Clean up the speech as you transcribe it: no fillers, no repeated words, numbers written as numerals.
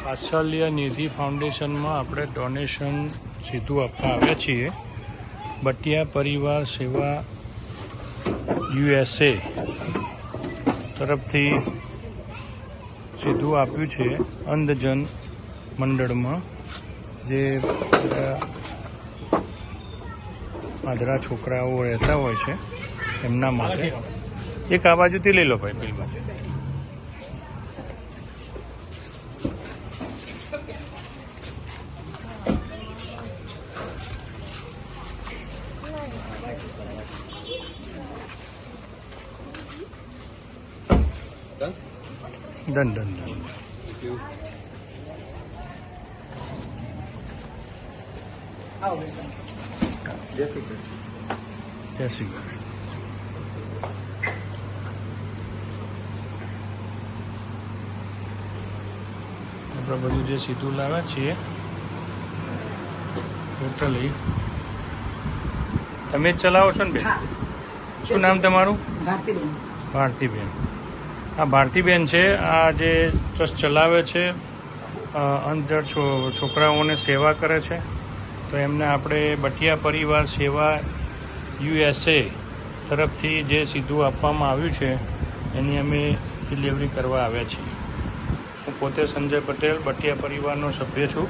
વાત્સલ્ય નિધિ ફાઉન્ડેશનમાં આપણે ડોનેશન સીધું આપવા આવ્યા છીએ. બટિયા પરિવાર સેવા USA તરફથી સીધું આપ્યું છે અંધજન મંડળમાં, જે આંધળા છોકરાઓ રહેતા હોય છે એમના માટે. એક આ બાજુથી લઈ લો ભાઈ, પેલી બાજુ. Done done done. જય શ્રી કૃષ્ણ. આપણે બધું જે સીધું લાવ્યા છીએ ટોટલી તમે જ ચલાવો છો ને બેન? શું નામ તમારું? ભારતીબેન. આ ભારતીબેન છે, આ જે ટ્રસ્ટ ચલાવે છે, અંધજન છોકરાઓને સેવા કરે છે. તો એમને આપણે બટિયા પરિવાર સેવા USA તરફથી જે સીધું આપવામાં આવ્યું છે એની અમે ડિલિવરી કરવા આવ્યા છીએ. હું પોતે સંજય પટેલ બટિયા પરિવારનો સભ્ય છું.